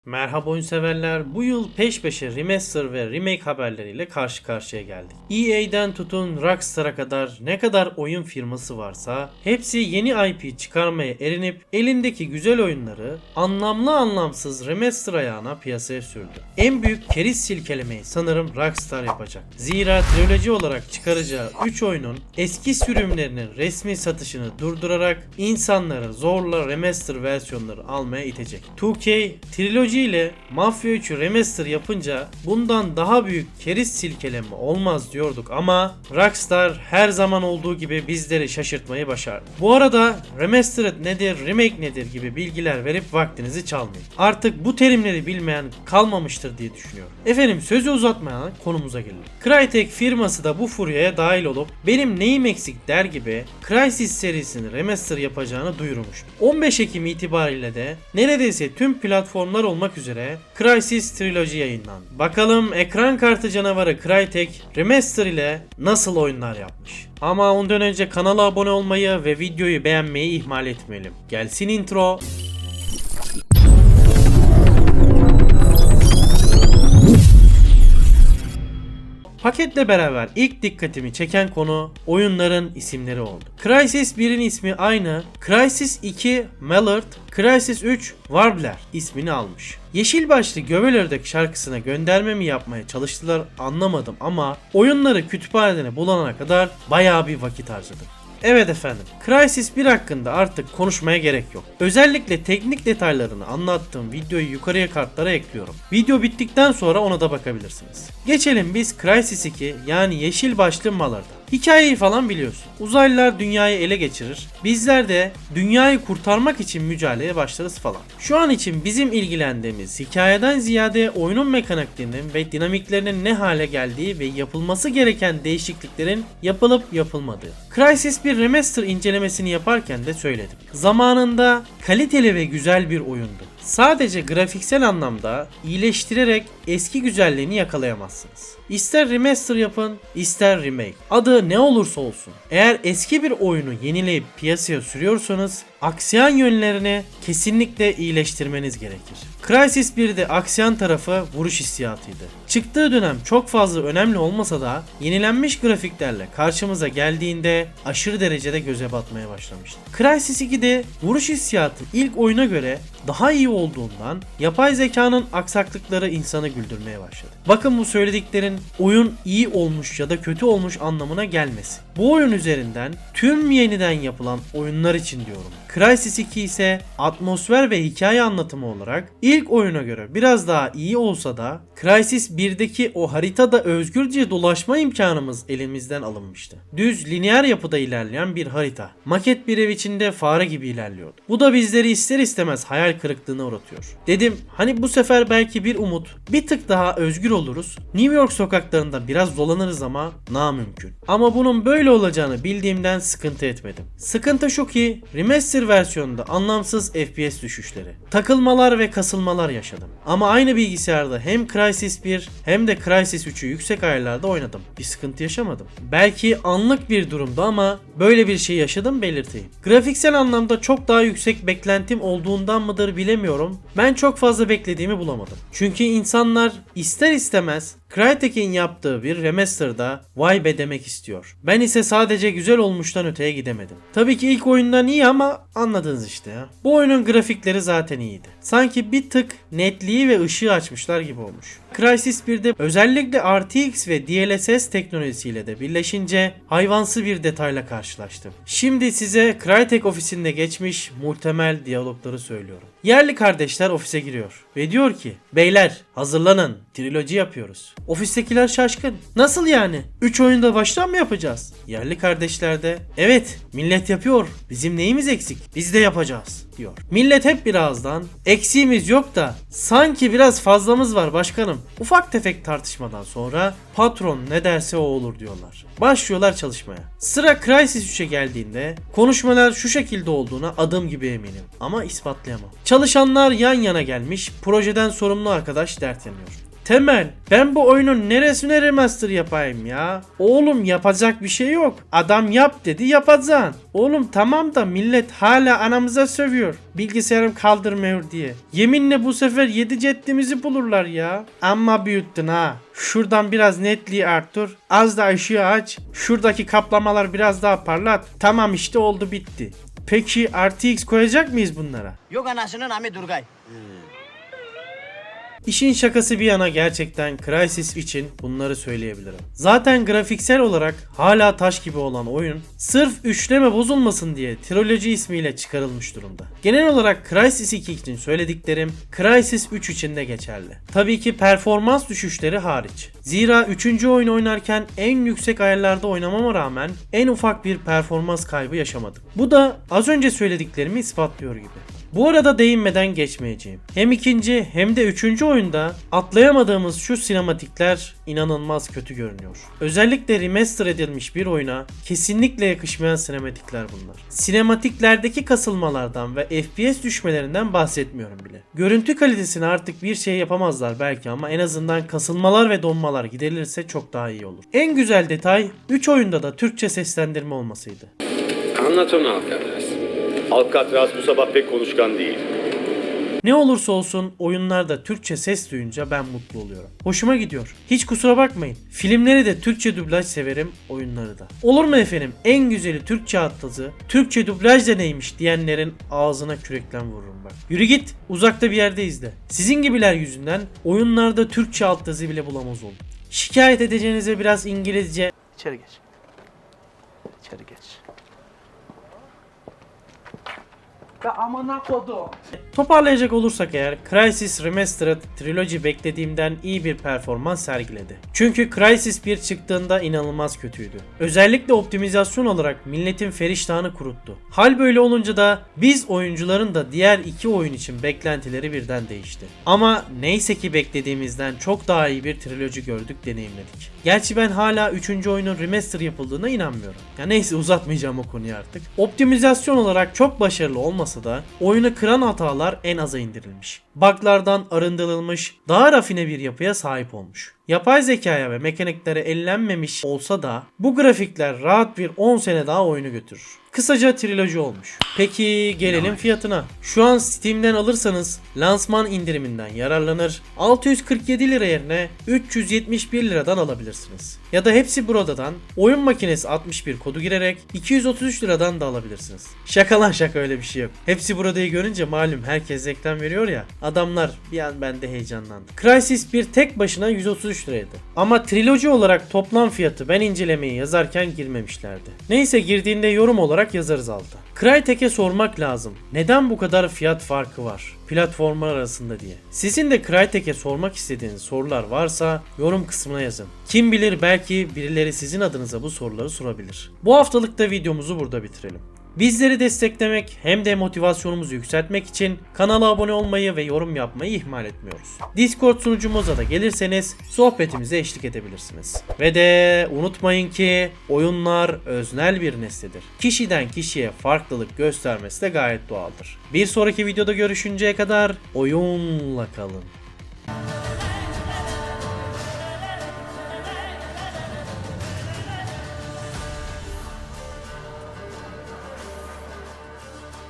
Merhaba oyun severler. Bu yıl peş peşe remaster ve remake haberleriyle karşı karşıya geldik. EA'den tutun Rockstar'a kadar ne kadar oyun firması varsa hepsi yeni IP çıkarmaya erinip elindeki güzel oyunları anlamlı anlamsız remaster ayağına piyasaya sürdü. En büyük keriz silkelemeyi sanırım Rockstar yapacak. Zira triloji olarak çıkaracağı 3 oyunun eski sürümlerinin resmi satışını durdurarak insanları zorla remaster versiyonları almaya itecek. 2K triloji ile Mafia 3'ü remaster yapınca bundan daha büyük keriz silkeleme olmaz diyorduk ama Rockstar her zaman olduğu gibi bizleri şaşırtmayı başardı. Bu arada remastered nedir, remake nedir gibi bilgiler verip vaktinizi çalmayın. Artık bu terimleri bilmeyen kalmamıştır diye düşünüyorum. Efendim sözü uzatmayan konumuza gelelim. Crytek firması da bu furyaya dahil olup benim neyim eksik der gibi Crysis serisini remaster yapacağını duyurmuştu. 15 Ekim itibariyle de neredeyse tüm platformlar olmak üzere Crysis Trilogy yayınlandı. Bakalım ekran kartı canavarı Crytek remaster ile nasıl oyunlar yapmış. Ama ondan önce kanala abone olmayı ve videoyu beğenmeyi ihmal etmeyelim. Gelsin intro. Paketle beraber ilk dikkatimi çeken konu oyunların isimleri oldu. Crysis 1'in ismi aynı, Crysis 2 Mallard, Crysis 3 Warbler ismini almış. Yeşil başlı Göbelördek şarkısına gönderme mi yapmaya çalıştılar anlamadım ama oyunları kütüphanede bulana kadar bayağı bir vakit harcadım. Evet efendim, Crysis 1 hakkında artık konuşmaya gerek yok. Özellikle teknik detaylarını anlattığım videoyu yukarıya kartlara ekliyorum. Video bittikten sonra ona da bakabilirsiniz. Geçelim biz Crysis 2 yani yeşil başlı Mallard'a. Hikayeyi falan biliyorsun. Uzaylılar dünyayı ele geçirir. Bizler de dünyayı kurtarmak için mücadeleye başlarız falan. Şu an için bizim ilgilendiğimiz hikayeden ziyade oyunun mekaniklerinin ve dinamiklerinin ne hale geldiği ve yapılması gereken değişikliklerin yapılıp yapılmadığı. Crysis 1 Remaster incelemesini yaparken de söyledim. Zamanında kaliteli ve güzel bir oyundu. Sadece grafiksel anlamda iyileştirerek eski güzelliğini yakalayamazsınız. İster remaster yapın, ister remake. Adı ne olursa olsun. Eğer eski bir oyunu yenileyip piyasaya sürüyorsanız aksiyon yönlerini kesinlikle iyileştirmeniz gerekir. Crysis 1'de aksiyon tarafı vuruş hissiyatıydı. Çıktığı dönem çok fazla önemli olmasa da yenilenmiş grafiklerle karşımıza geldiğinde aşırı derecede göze batmaya başlamıştı. Crysis 2'de vuruş hissiyatı ilk oyuna göre daha iyi olduğundan yapay zekanın aksaklıkları insanı güldürmeye başladı. Bakın bu söylediklerin oyun iyi olmuş ya da kötü olmuş anlamına gelmesin. Bu oyun üzerinden tüm yeniden yapılan oyunlar için diyorum. Crysis 2 ise atmosfer ve hikaye anlatımı olarak ilk oyuna göre biraz daha iyi olsa da Crysis 1'deki o haritada özgürce dolaşma imkanımız elimizden alınmıştı. Düz lineer yapıda ilerleyen bir harita. Maket bir ev içinde fare gibi ilerliyordu. Bu da bizleri ister istemez hayal kırıklığına uğratıyor. Dedim hani bu sefer belki bir umut, bir tık daha özgür oluruz. New York sokaklarında biraz dolanırız ama namümkün. Ama bunun böyle olacağını bildiğimden sıkıntı etmedim. Sıkıntı şu ki remaster versiyonunda anlamsız FPS düşüşleri, takılmalar ve kasılmalar yaşadım. Ama aynı bilgisayarda hem Crysis 1 hem de Crysis 3'ü yüksek ayarlarda oynadım. Bir sıkıntı yaşamadım. Belki anlık bir durumdu ama böyle bir şey yaşadım belirteyim. Grafiksel anlamda çok daha yüksek beklentim olduğundan mıdır bilemiyorum. Ben çok fazla beklediğimi bulamadım. Çünkü insanlar ister istemez Crytek'in yaptığı bir remaster'da vay be demek istiyor. Ben ise sadece güzel olmuştan öteye gidemedim. Tabii ki ilk oyundan iyi ama anladınız işte ya. Bu oyunun grafikleri zaten iyiydi. Sanki bir tık netliği ve ışığı açmışlar gibi olmuş. Crysis 1'de özellikle RTX ve DLSS teknolojisiyle de birleşince hayvansı bir detayla karşılaştım. Şimdi size Crytek ofisinde geçmiş muhtemel diyalogları söylüyorum. Yerli kardeşler ofise giriyor ve diyor ki beyler hazırlanın triloji yapıyoruz. Ofistekiler şaşkın. Nasıl yani? 3 oyunda baştan mı yapacağız? Yerli kardeşler de evet millet yapıyor. Bizim neyimiz eksik? Biz de yapacağız diyor. Millet hep bir ağızdan eksiğimiz yok da sanki biraz fazlamız var başkanım. Ufak tefek tartışmadan sonra patron ne derse o olur diyorlar. Başlıyorlar çalışmaya. Sıra Crysis 3'e geldiğinde konuşmalar şu şekilde olduğuna adım gibi eminim ama ispatlayamam. Çalışanlar yan yana gelmiş, projeden sorumlu arkadaş dert yanıyor. Temel, ben bu oyunun neresine remaster yapayım ya? Oğlum yapacak bir şey yok. Adam yap dedi, yapacaksın. Oğlum tamam da millet hala anamıza sövüyor. Bilgisayarım kaldırmıyor diye. Yeminle bu sefer 7 ceddimizi bulurlar ya. Amma büyüttün ha. Şuradan biraz netliği arttır. Az da ışığı aç. Şuradaki kaplamalar biraz daha parlat. Tamam işte oldu bitti. Peki RTX koyacak mıyız bunlara? Yok anasının Ami Durgay. İşin şakası bir yana gerçekten Crysis için bunları söyleyebilirim. Zaten grafiksel olarak hala taş gibi olan oyun sırf üçleme bozulmasın diye Trilogy ismiyle çıkarılmış durumda. Genel olarak Crysis 2 için söylediklerim Crysis 3 için de geçerli. Tabii ki performans düşüşleri hariç. Zira 3. oyun oynarken en yüksek ayarlarda oynamama rağmen en ufak bir performans kaybı yaşamadım. Bu da az önce söylediklerimi ispatlıyor gibi. Bu arada değinmeden geçmeyeceğim. Hem ikinci hem de üçüncü oyunda atlayamadığımız şu sinematikler inanılmaz kötü görünüyor. Özellikle remaster edilmiş bir oyuna kesinlikle yakışmayan sinematikler bunlar. Sinematiklerdeki kasılmalardan ve FPS düşmelerinden bahsetmiyorum bile. Görüntü kalitesine artık bir şey yapamazlar belki ama en azından kasılmalar ve donmalar giderilirse çok daha iyi olur. En güzel detay 3 oyunda da Türkçe seslendirme olmasıydı. Anlat onu Alcatraz. Alcatraz bu sabah pek konuşkan değil. Ne olursa olsun oyunlarda Türkçe ses duyunca ben mutlu oluyorum. Hoşuma gidiyor. Hiç kusura bakmayın. Filmleri de Türkçe dublaj severim, oyunları da. Olur mu efendim? En güzeli Türkçe altyazı, Türkçe dublaj da neymiş diyenlerin ağzına kürekten vururum bak. Yürü git, uzakta bir yerde izle. Sizin gibiler yüzünden oyunlarda Türkçe altyazı bile bulamaz oldum. Şikayet edeceğinize biraz İngilizce... İçeri geç. İçeri geç. Toparlayacak olursak eğer Crysis Remastered Trilogy beklediğimden iyi bir performans sergiledi. Çünkü Crysis 1 çıktığında inanılmaz kötüydü. Özellikle optimizasyon olarak milletin feriştahını kuruttu. Hal böyle olunca da biz oyuncuların da diğer iki oyun için beklentileri birden değişti. Ama neyse ki beklediğimizden çok daha iyi bir triloji gördük, deneyimledik. Gerçi ben hala 3. oyunun remaster yapıldığına inanmıyorum. Ya neyse, uzatmayacağım o konuyu artık. Optimizasyon olarak çok başarılı olmasa da oyunu kıran hatalar en aza indirilmiş. Bug'lardan arındırılmış, daha rafine bir yapıya sahip olmuş. Yapay zekaya ve mekaniklere ellenmemiş olsa da bu grafikler rahat bir 10 sene daha oyunu götürür. Kısaca triloji olmuş. Peki gelelim fiyatına. Şu an Steam'den alırsanız lansman indiriminden yararlanır, 647 lira yerine 371 liradan alabilirsiniz. Ya da hepsi buradan oyun makinesi 61 kodu girerek 233 liradan da alabilirsiniz. Şaka lan şaka, öyle bir şey yok. Hepsi buradayı görünce malum herkes reklam veriyor ya, adamlar bir an bende heyecanlandı. Crysis 1 tek başına 133 liraydı. Ama triloji olarak toplam fiyatı ben incelemeyi yazarken girmemişlerdi. Neyse, girdiğinde yorum olarak yazarız alta. Crytek'e sormak lazım. Neden bu kadar fiyat farkı var platformlar arasında diye. Sizin de Crytek'e sormak istediğiniz sorular varsa yorum kısmına yazın. Kim bilir belki birileri sizin adınıza bu soruları sorabilir. Bu haftalık da videomuzu burada bitirelim. Bizleri desteklemek hem de motivasyonumuzu yükseltmek için kanala abone olmayı ve yorum yapmayı ihmal etmiyoruz. Discord sunucumuza da gelirseniz sohbetimize eşlik edebilirsiniz. Ve de unutmayın ki oyunlar öznel bir nesnedir. Kişiden kişiye farklılık göstermesi de gayet doğaldır. Bir sonraki videoda görüşünceye kadar oyunla kalın.